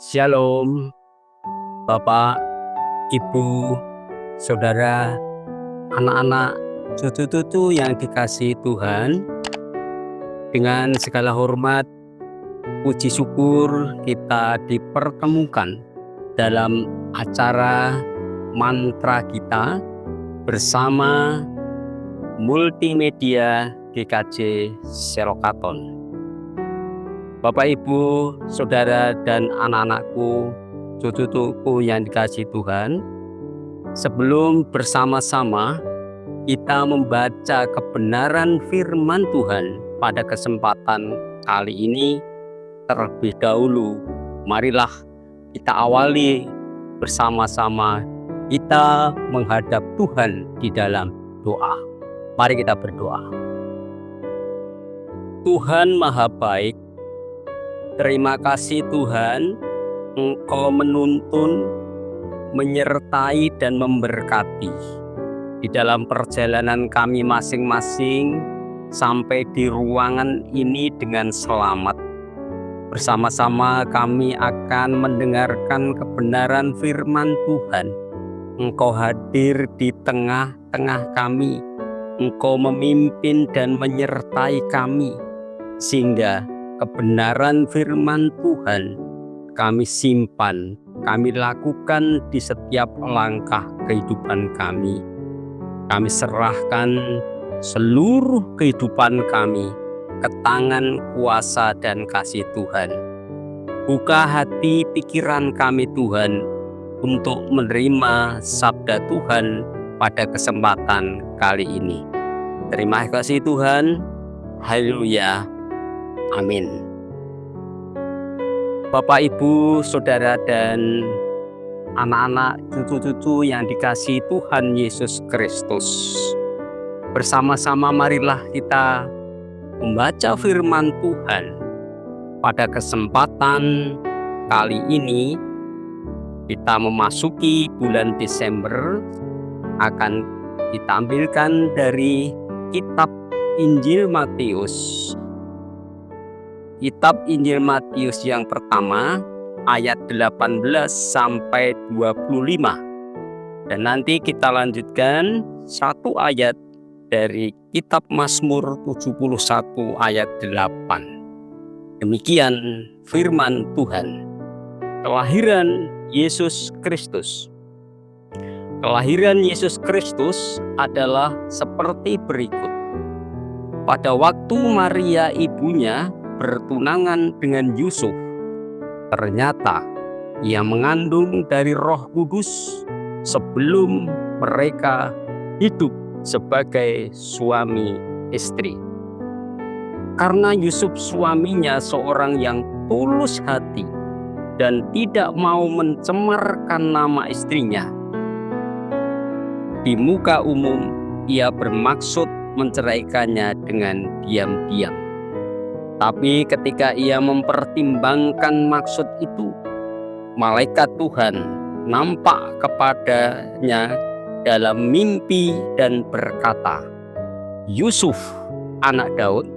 Shalom, Bapak, Ibu, Saudara, anak-anak, cucu-cucu yang dikasihi Tuhan. Dengan segala hormat, puji syukur kita dipertemukan dalam acara mantra kita bersama multimedia GKJ Selokaton. Bapak, Ibu, Saudara, dan anak-anakku, cucu-cucuku yang dikasihi Tuhan, sebelum bersama-sama kita membaca kebenaran firman Tuhan pada kesempatan kali ini, terlebih dahulu, marilah kita awali bersama-sama kita menghadap Tuhan di dalam doa. Mari kita berdoa. Tuhan Maha Baik, terima kasih Tuhan, Engkau menuntun, menyertai dan memberkati di dalam perjalanan kami masing-masing sampai di ruangan ini dengan selamat. Bersama-sama kami akan mendengarkan kebenaran firman Tuhan. Engkau hadir di tengah-tengah kami. Engkau memimpin dan menyertai kami, sehingga kebenaran firman Tuhan kami simpan, kami lakukan di setiap langkah kehidupan kami. Kami serahkan seluruh kehidupan kami ke tangan kuasa dan kasih Tuhan. Buka hati pikiran kami Tuhan untuk menerima sabda Tuhan pada kesempatan kali ini. Terima kasih Tuhan. Haleluya. Amin. Bapak, Ibu, Saudara, dan anak-anak, cucu-cucu yang dikasihi Tuhan Yesus Kristus, bersama-sama marilah kita membaca firman Tuhan. Pada kesempatan kali ini kita memasuki bulan Desember, akan ditampilkan dari kitab Injil Matius. Kitab Injil Matius yang pertama ayat 18 sampai 25. Dan nanti kita lanjutkan satu ayat dari kitab Mazmur 71 ayat 8. Demikian firman Tuhan. Kelahiran Yesus Kristus. Kelahiran Yesus Kristus adalah seperti berikut. Pada waktu Maria ibunya bertunangan dengan Yusuf, ternyata ia mengandung dari Roh Kudus sebelum mereka hidup sebagai suami istri. Karena Yusuf suaminya seorang yang tulus hati dan tidak mau mencemarkan nama istrinya, di muka umum ia bermaksud menceraikannya dengan diam-diam. Tapi ketika ia mempertimbangkan maksud itu, malaikat Tuhan nampak kepadanya dalam mimpi dan berkata, "Yusuf, anak Daud,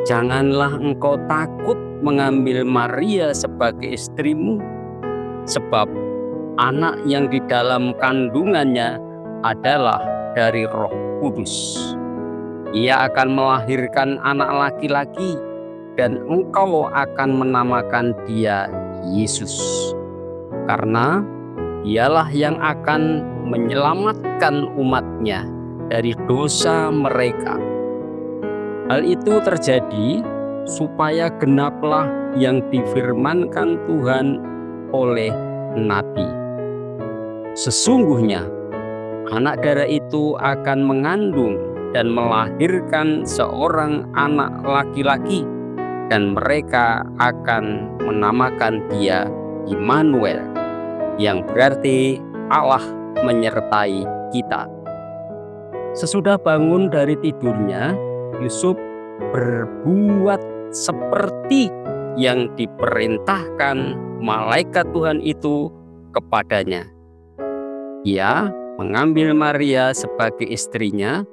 janganlah engkau takut mengambil Maria sebagai istrimu, sebab anak yang di dalam kandungannya adalah dari Roh Kudus. Ia akan melahirkan anak laki-laki, dan engkau akan menamakan dia Yesus, karena dialah yang akan menyelamatkan umatnya dari dosa mereka." Hal itu terjadi supaya genaplah yang difirmankan Tuhan oleh Nabi. "Sesungguhnya anak darah itu akan mengandung dan melahirkan seorang anak laki-laki, dan mereka akan menamakan dia Immanuel," yang berarti Allah menyertai kita. Sesudah bangun dari tidurnya, Yusuf berbuat seperti yang diperintahkan malaikat Tuhan itu kepadanya. Ia mengambil Maria sebagai istrinya,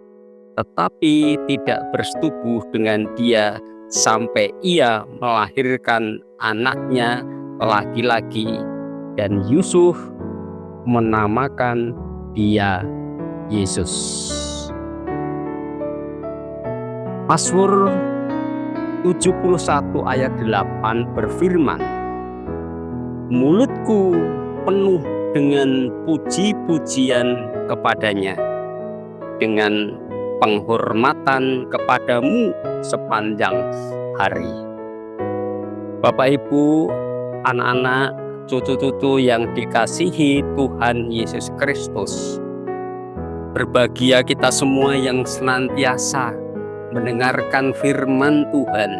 tetapi tidak bersetubuh dengan dia sampai ia melahirkan anaknya laki-laki, dan Yusuf menamakan dia Yesus. Mazmur 71 ayat 8 berfirman, "Mulutku penuh dengan puji-pujian kepadanya, dengan penghormatan kepadamu sepanjang hari." Bapak Ibu, anak-anak, cucu-cucu yang dikasihi Tuhan Yesus Kristus, berbahagia kita semua yang senantiasa mendengarkan firman Tuhan,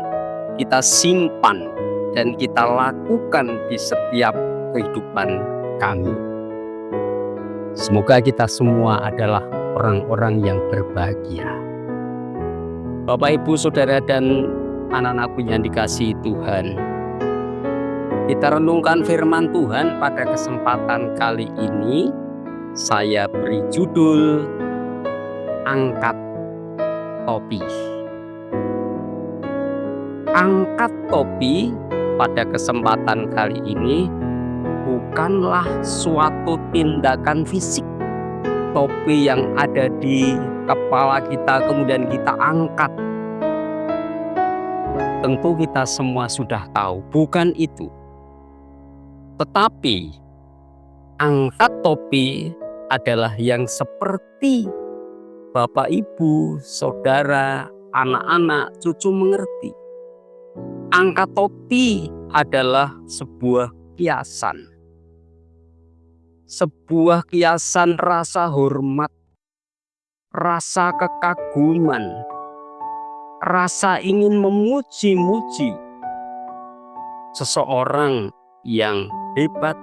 kita simpan dan kita lakukan di setiap kehidupan kami. Semoga kita semua adalah orang-orang yang berbahagia. Bapak, Ibu, Saudara, dan anak-anakku yang dikasihi Tuhan, kita renungkan firman Tuhan pada kesempatan kali ini. Saya beri judul Angkat Topi. Angkat topi pada kesempatan kali ini bukanlah suatu tindakan fisik. Topi yang ada di kepala kita kemudian kita angkat. Tentu kita semua sudah tahu, bukan itu. Tetapi angkat topi adalah yang seperti Bapak, Ibu, Saudara, anak-anak, cucu mengerti. Angkat topi adalah sebuah kiasan. Sebuah kiasan rasa hormat, rasa kekaguman, rasa ingin memuji-muji seseorang yang hebat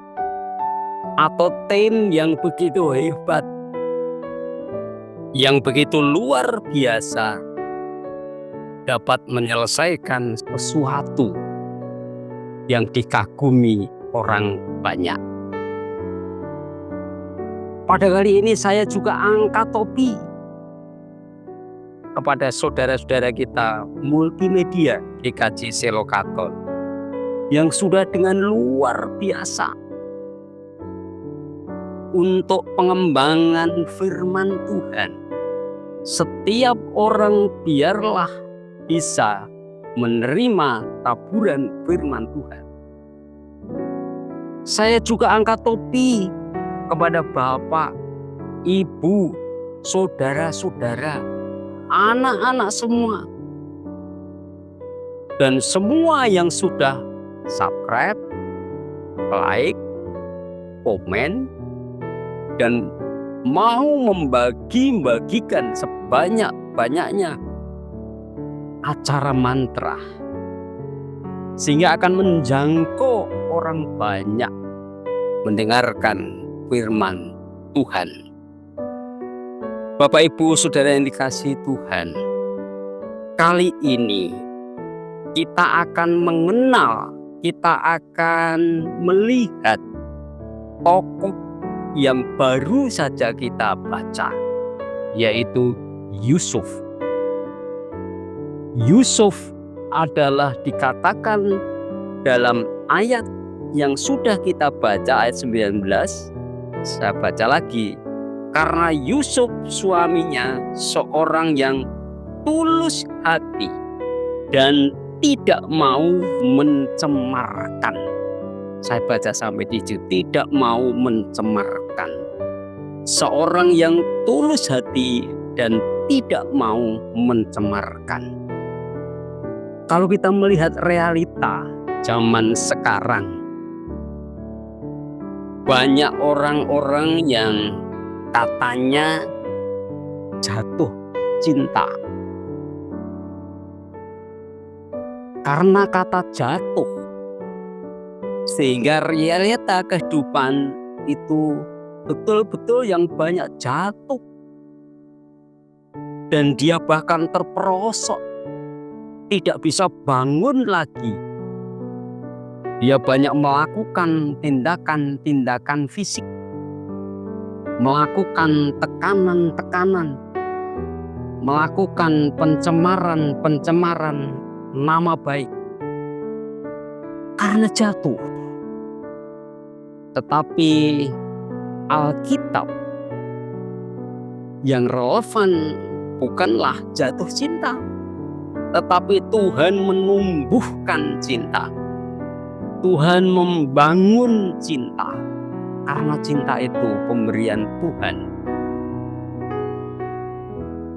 atau tim yang begitu hebat, yang begitu luar biasa, dapat menyelesaikan sesuatu yang dikagumi orang banyak. Pada kali ini saya juga angkat topi kepada saudara-saudara kita multimedia GKJ Selokaton yang sudah dengan luar biasa untuk pengembangan firman Tuhan. Setiap orang biarlah bisa menerima taburan firman Tuhan. Saya juga angkat topi kepada Bapak, Ibu, saudara-saudara, anak-anak semua, dan semua yang sudah subscribe, like, komen, dan mau membagi-bagikan sebanyak-banyaknya acara mantra, sehingga akan menjangkau orang banyak mendengarkan firman Tuhan. Bapak, Ibu, Saudara yang dikasihi Tuhan, kali ini kita akan mengenal, kita akan melihat tokoh yang baru saja kita baca, yaitu Yusuf. Yusuf adalah dikatakan dalam ayat yang sudah kita baca, ayat 19. Saya baca lagi. Karena Yusuf suaminya seorang yang tulus hati dan tidak mau mencemarkan. Saya baca sampai di situ, tidak mau mencemarkan. Seorang yang tulus hati dan tidak mau mencemarkan. Kalau kita melihat realita zaman sekarang, banyak orang-orang yang katanya jatuh cinta. Karena kata jatuh, sehingga realita kehidupan itu betul-betul yang banyak jatuh. Dan dia bahkan terperosok, tidak bisa bangun lagi. Dia banyak melakukan tindakan-tindakan fisik, melakukan tekanan-tekanan, melakukan pencemaran nama baik. Karena jatuh, Tetapi Alkitab yang relevan bukanlah jatuh cinta, tetapi Tuhan menumbuhkan cinta. Tuhan membangun cinta, karena cinta itu pemberian Tuhan.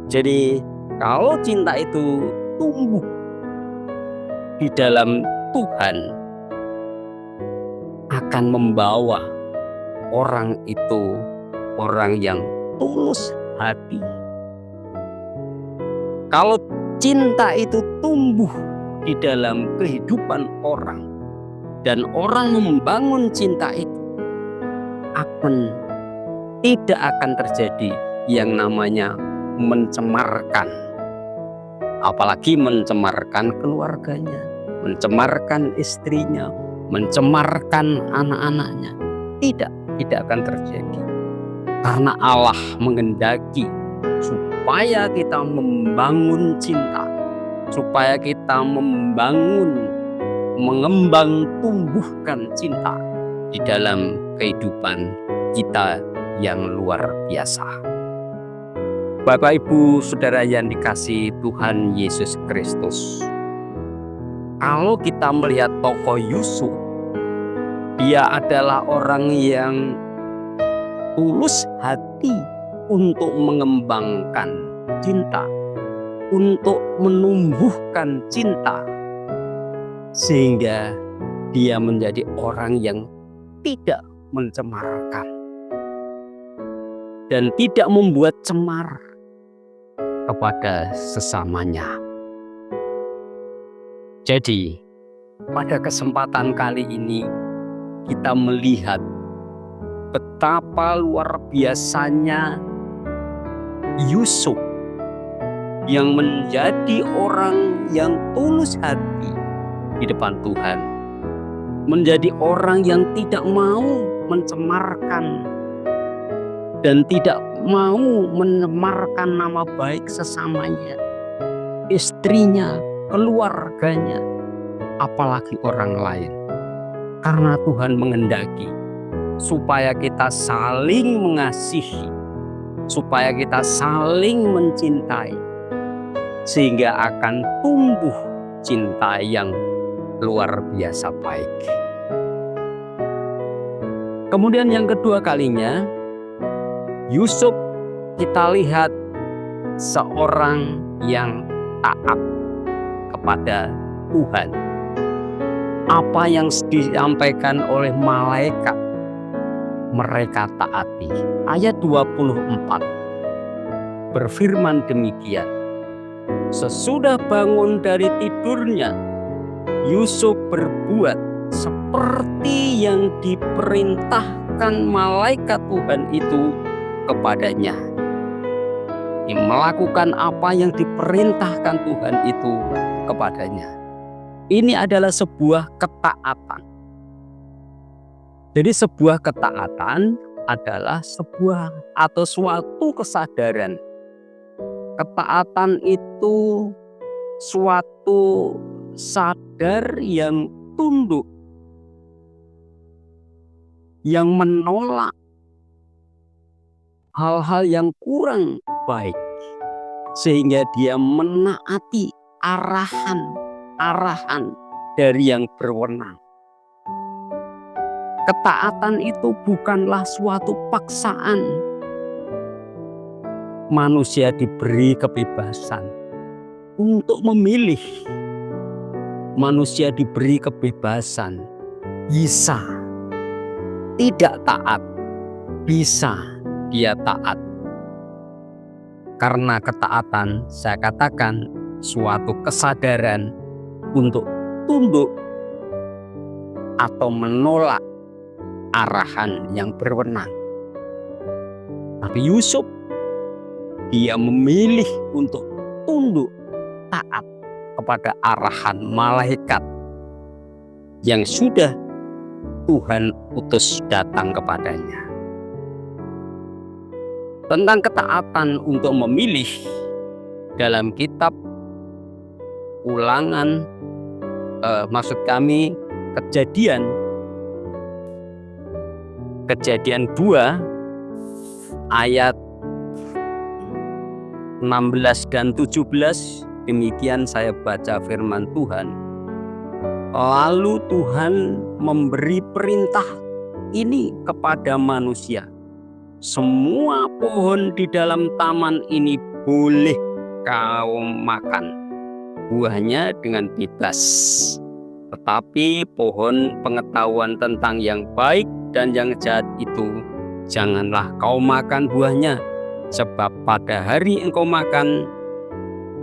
Jadi kalau cinta itu tumbuh di dalam Tuhan, akan membawa orang itu orang yang tulus hati. Kalau cinta itu tumbuh di dalam kehidupan orang dan orang membangun cinta itu, tidak akan terjadi yang namanya mencemarkan, apalagi mencemarkan keluarganya, mencemarkan istrinya, mencemarkan anak-anaknya. Tidak akan terjadi. Karena Allah menghendaki supaya kita membangun cinta, supaya kita mengembang tumbuhkan cinta di dalam kehidupan kita yang luar biasa. Bapak, Ibu, Saudara yang dikasihi Tuhan Yesus Kristus, kalau kita melihat tokoh Yusuf, dia adalah orang yang tulus hati untuk mengembangkan cinta, untuk menumbuhkan cinta, sehingga dia menjadi orang yang tidak mencemarkan dan tidak membuat cemar kepada sesamanya. Jadi, pada kesempatan kali ini kita melihat betapa luar biasanya Yusuf yang menjadi orang yang tulus hati di depan Tuhan, menjadi orang yang tidak mau mencemarkan dan tidak mau mencemarkan nama baik sesamanya, istrinya, keluarganya, apalagi orang lain. Karena Tuhan menghendaki supaya kita saling mengasihi, supaya kita saling mencintai, sehingga akan tumbuh cinta yang luar biasa baik. Kemudian yang kedua kalinya, Yusuf kita lihat seorang yang taat kepada Tuhan. Apa yang disampaikan oleh malaikat, mereka taati. Ayat 24 berfirman demikian. Sesudah bangun dari tidurnya, Yusuf berbuat seperti yang diperintahkan malaikat Tuhan itu kepadanya. Melakukan apa yang diperintahkan Tuhan itu kepadanya. Ini adalah sebuah ketaatan. Jadi sebuah ketaatan adalah sebuah atau suatu kesadaran. Ketaatan itu suatu sadar yang tunduk, yang menolak hal-hal yang kurang baik, sehingga dia menaati arahan dari yang berwenang. Ketaatan itu bukanlah suatu paksaan. Manusia diberi kebebasan untuk memilih. Manusia diberi kebebasan, bisa tidak taat, bisa dia taat. Karena ketaatan, saya katakan, suatu kesadaran untuk tunduk atau menolak arahan yang berwenang. Tapi Yusuf, dia memilih untuk tunduk taat kepada arahan malaikat yang sudah Tuhan utus datang kepadanya. Tentang ketaatan untuk memilih, dalam kitab Ulangan, Kejadian Kejadian 2 ayat 16 dan 17, demikian saya baca firman Tuhan. Lalu Tuhan memberi perintah ini kepada manusia. Semua pohon di dalam taman ini boleh kau makan buahnya dengan bebas. Tetapi pohon pengetahuan tentang yang baik dan yang jahat itu janganlah kau makan buahnya, sebab pada hari engkau makan,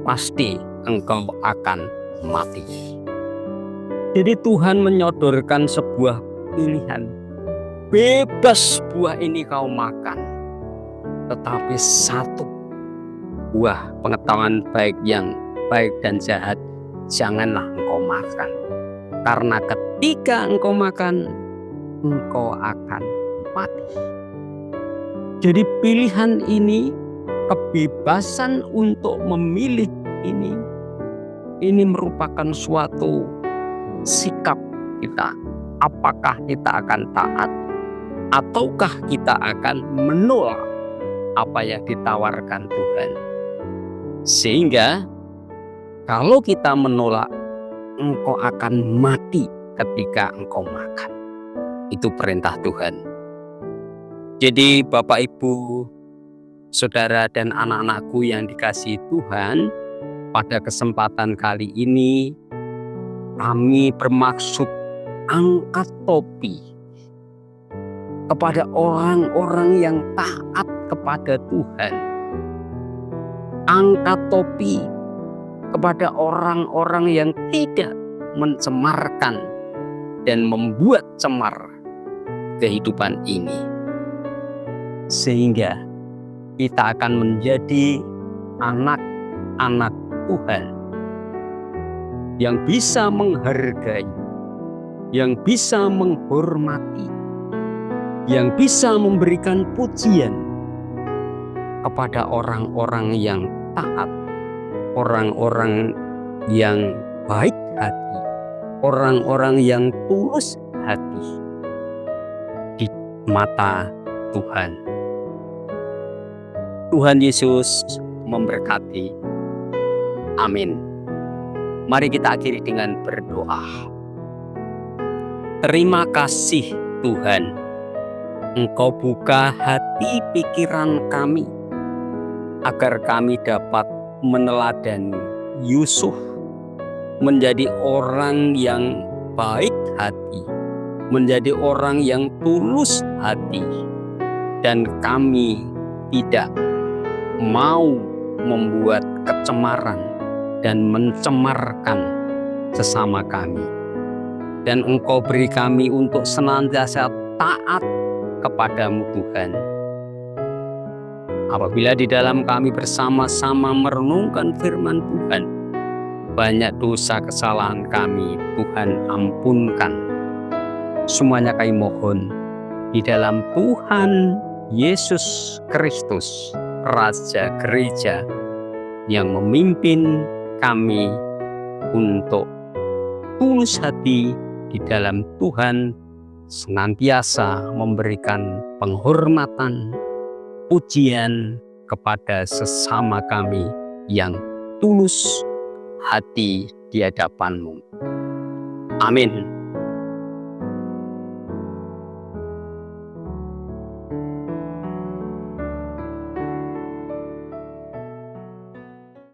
pasti engkau akan mati. Jadi Tuhan menyodorkan sebuah pilihan. Bebas buah ini kau makan, tetapi satu buah pengetahuan baik dan jahat janganlah engkau makan. Karena ketika engkau makan, engkau akan mati. Jadi pilihan ini, kebebasan untuk memilih ini merupakan suatu sikap kita. Apakah kita akan taat ataukah kita akan menolak apa yang ditawarkan Tuhan. Sehingga kalau kita menolak, engkau akan mati ketika engkau makan. Itu perintah Tuhan. Jadi Bapak Ibu, saudara dan anak-anakku yang dikasihi Tuhan, pada kesempatan kali ini kami bermaksud angkat topi kepada orang-orang yang taat kepada Tuhan. Angkat topi kepada orang-orang yang tidak mencemarkan dan membuat cemar kehidupan ini. Sehingga kita akan menjadi anak-anak Tuhan yang bisa menghargai, yang bisa menghormati, yang bisa memberikan pujian kepada orang-orang yang taat, orang-orang yang baik hati, orang-orang yang tulus hati di mata Tuhan. Tuhan Yesus memberkati. Amin. Mari kita akhiri dengan berdoa. Terima kasih Tuhan, Engkau buka hati pikiran kami agar kami dapat meneladani Yusuf menjadi orang yang baik hati, menjadi orang yang tulus hati, dan kami tidak mau membuat kecemaran dan mencemarkan sesama kami. Dan Engkau beri kami untuk senantiasa taat kepadamu Tuhan. Apabila di dalam kami bersama-sama merenungkan firman Tuhan, banyak dosa kesalahan kami Tuhan ampunkan. Semuanya kami mohon di dalam Tuhan Yesus Kristus, Raja Gereja yang memimpin kami untuk tulus hati di dalam Tuhan, senantiasa memberikan penghormatan, pujian kepada sesama kami yang tulus hati di hadapan-Mu. Amin.